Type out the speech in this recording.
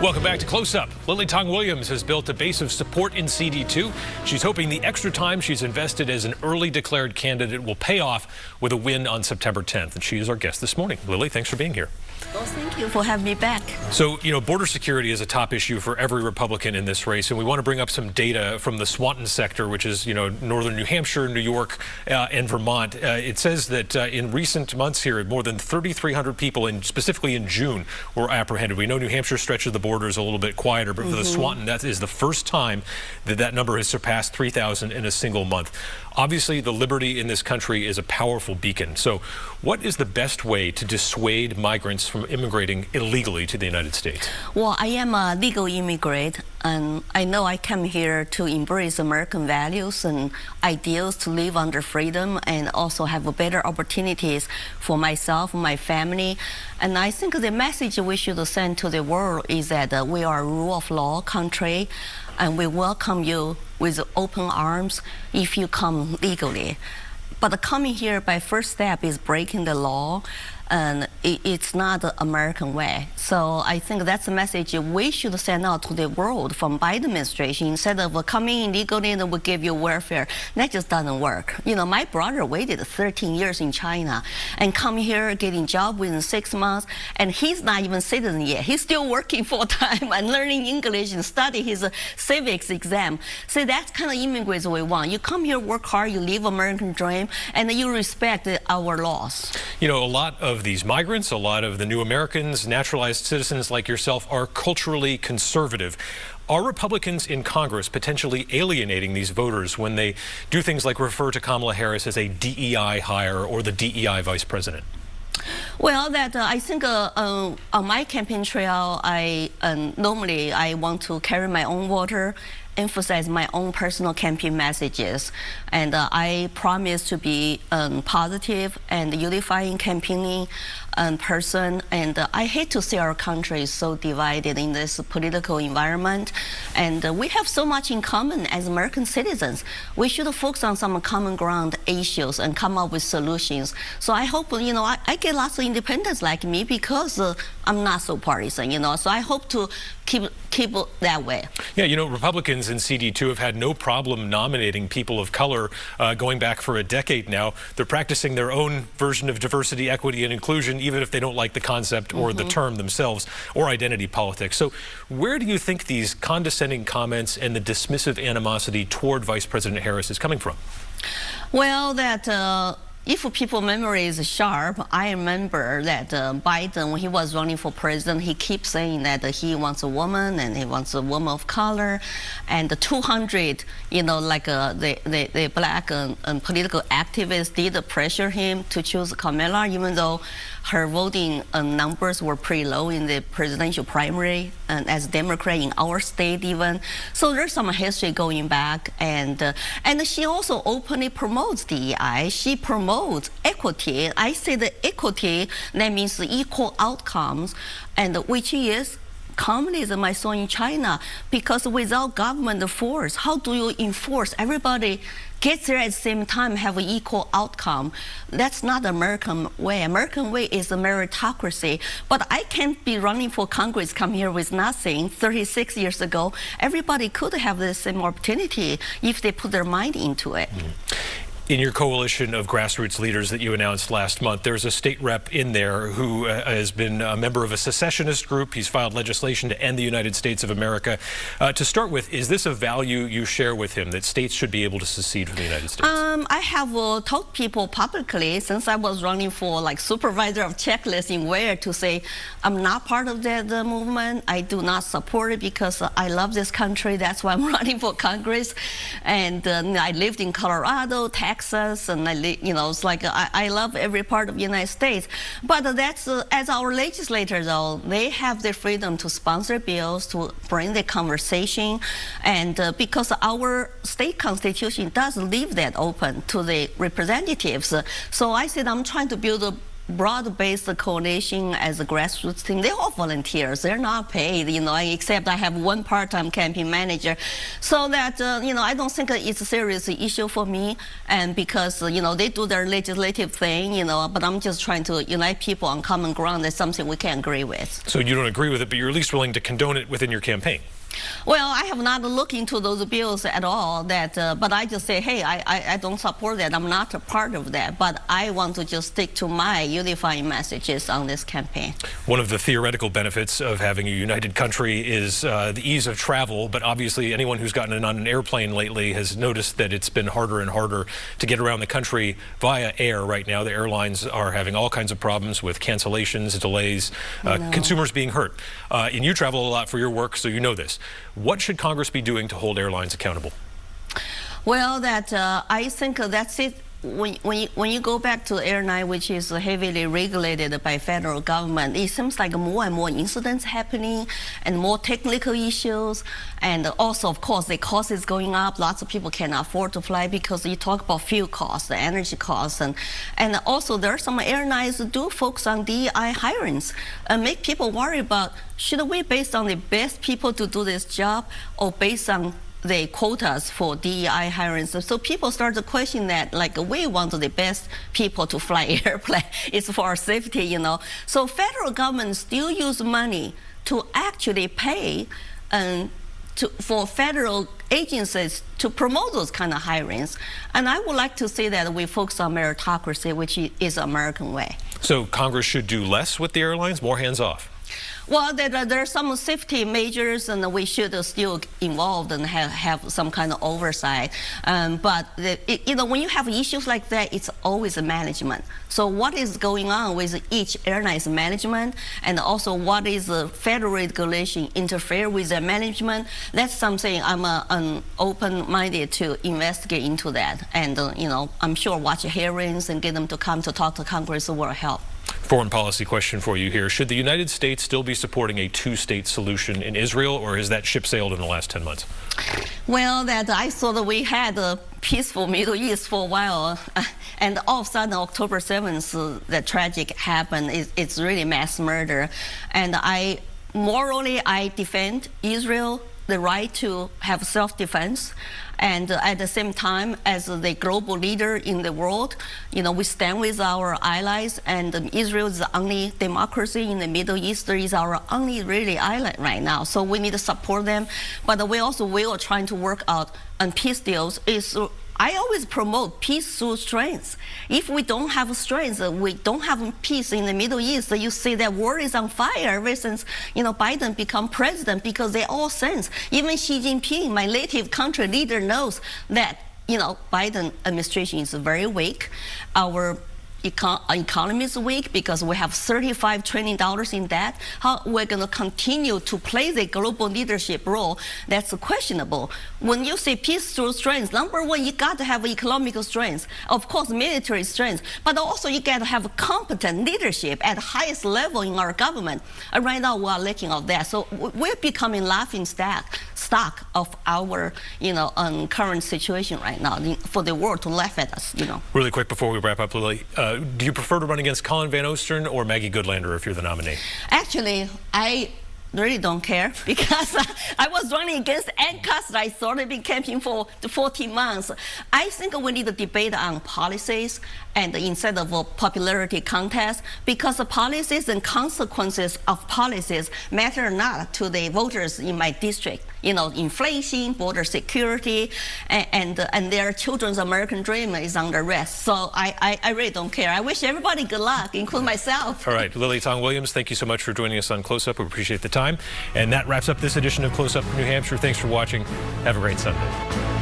Welcome back to Close Up. Lily Tong Williams has built a base of support in CD2. She's hoping the extra time she's invested as an early declared candidate will pay off with a win on September 10th. And she is our guest this morning. Lily, thanks for being here. Well, thank you for having me back. So, border security is a top issue for every Republican in this race, and we want to bring up some data from the Swanton sector, which is, northern New Hampshire, New York, and Vermont. It says that in recent months here, more than 3,300 people, specifically in June, were apprehended. We know New Hampshire stretches the border is a little bit quieter, but for the Swanton, that is the first time that number has surpassed 3,000 in a single month. Obviously, the liberty in this country is a powerful beacon. So what is the best way to dissuade migrants from immigrating illegally to the United States? Well, I am a legal immigrant, and I know I came here to embrace American values and ideals, to live under freedom and also have better opportunities for myself, my family. And I think the message we should send to the world is that we are a rule of law country, and we welcome you with open arms if you come legally. But coming here by first step is breaking the law, and it's not the American way. So I think that's a message we should send out to the world from Biden administration. Instead of coming in legally and we give you welfare, that just doesn't work. My brother waited 13 years in China and come here getting job within 6 months, and he's not even citizen yet. He's still working full time and learning English and study his civics exam. So that's kind of immigrants we want. You come here, work hard, you live American dream, and you respect our laws. A lot of these migrants, a lot of the new Americans, naturalized citizens like yourself, are culturally conservative. Are Republicans in Congress potentially alienating these voters when they do things like refer to Kamala Harris as a DEI hire or the DEI vice president? Well, I think on my campaign trail, normally I want to carry my own water, emphasize my own personal campaign messages, and I promise to be positive and unifying campaigning person. And I hate to see our country so divided in this political environment. And we have so much in common as American citizens. We should focus on some common ground issues and come up with solutions. So I hope, I get lots of independents like me because I'm not so partisan, So I hope to keep it that way. Yeah, Republicans in CD2 have had no problem nominating people of color going back for a decade now. They're practicing their own version of diversity, equity, and inclusion, even if they don't like the concept or the term themselves or identity politics. So where do you think these condescending comments and the dismissive animosity toward Vice President Harris is coming from? Well, if people's memory is sharp, I remember that Biden, when he was running for president, he keeps saying that he wants a woman and he wants a woman of color. And the 200, the black and political activists did pressure him to choose Kamala, even though her voting numbers were pretty low in the presidential primary and as Democrat in our state even. So there's some history going back. And she also openly promotes DEI. She promotes equity. I say the equity, that means the equal outcomes, and which is communism I saw in China, because without government force, how do you enforce everybody gets there at the same time, have an equal outcome? That's not the American way. American way is a meritocracy. But I can't be running for Congress, come here with nothing. 36 years ago, everybody could have the same opportunity if they put their mind into it. In your coalition of grassroots leaders that you announced last month, there's a state rep in there who has been a member of a secessionist group. He's filed legislation to end the United States of America. To start with, is this a value you share with him, that states should be able to secede from the United States? I have told people publicly, since I was running for supervisor of checklist in Ware, to say I'm not part of that movement. I do not support it because I love this country. That's why I'm running for Congress. And I lived in Colorado, Texas, and it's like I love every part of the United States. But that's as our legislators, though, they have the freedom to sponsor bills, to bring the conversation, and because our state constitution does leave that open to the representatives. So I said I'm trying to build a broad-based coalition as a grassroots team. They're all volunteers. They're not paid, except I have one part-time campaign manager. So that, I don't think it's a serious issue for me. And because, they do their legislative thing, but I'm just trying to unite people on common ground. That's something we can agree with. So you don't agree with it, but you're at least willing to condone it within your campaign? Well, I have not looked into those bills at all. But I just say, hey, I don't support that. I'm not a part of that. But I want to just stick to my unifying messages on this campaign. One of the theoretical benefits of having a united country is the ease of travel. But obviously, anyone who's gotten on an airplane lately has noticed that it's been harder and harder to get around the country via air right now. The airlines are having all kinds of problems with cancellations, delays, consumers being hurt. And you travel a lot for your work, so you know this. What should Congress be doing to hold airlines accountable? Well, I think that's it. When you go back to airline, which is heavily regulated by federal government, it seems like more and more incidents happening and more technical issues. And also, of course, the cost is going up. Lots of people cannot afford to fly because you talk about fuel costs, the energy costs. And also, there are some airlines that do focus on DEI hirings and make people worry about, should we based on the best people to do this job or based on the quotas for DEI hiring. So people start to question that, like, we want the best people to fly airplane. It's for our safety, So federal government still use money to actually pay for federal agencies to promote those kind of hirings. And I would like to say that we focus on meritocracy, which is the American way. So Congress should do less with the airlines, more hands off? Well, there are some safety measures, and we should still involved and have some kind of oversight. But when you have issues like that, it's always a management. So what is going on with each airline's management, and also what is the federal regulation interfere with their management? That's something I'm open-minded to investigate into that. And I'm sure watch hearings and get them to come to talk to Congress will help. Foreign policy question for you here. Should the United States still be supporting a two-state solution in Israel, or has that ship sailed in the last 10 months? Well, I thought that we had a peaceful Middle East for a while, and all of a sudden, October 7th, the tragic happened. It's really mass murder. And morally, I defend Israel the right to have self-defense. And at the same time, as the global leader in the world, we stand with our allies, and Israel is the only democracy in the Middle East. Is our only really island right now. So we need to support them. But we also will trying to work out on peace deals. I always promote peace through strength. If we don't have strength, we don't have peace in the Middle East. You see that war is on fire ever since Biden become president, because they all sense. Even Xi Jinping, my native country leader, knows that Biden administration is very weak. Our economy is weak because we have $35 trillion in debt. How we're going to continue to play the global leadership role, that's questionable. When you say peace through strength, number one, you got to have economic strength, of course, military strength, but also you got to have competent leadership at the highest level in our government. And right now, we are lacking of that. So we're becoming laughing stock of our, current situation right now for the world to laugh at us, Really quick before we wrap up, Lily, do you prefer to run against Colin Van Ostern or Maggie Goodlander if you're the nominee? Actually, I really don't care, because I was running against Ann Custer. I started been campaigning for 14 months. I think we need to debate on policies and instead of a popularity contest, because the policies and consequences of policies matter not to the voters in my district. Inflation, border security, and their children's American dream is under risk. So I really don't care. I wish everybody good luck, including myself. All right, Lily Tong Williams, thank you so much for joining us on Close Up. We appreciate the time. And that wraps up this edition of Close Up New Hampshire. Thanks for watching. Have a great Sunday.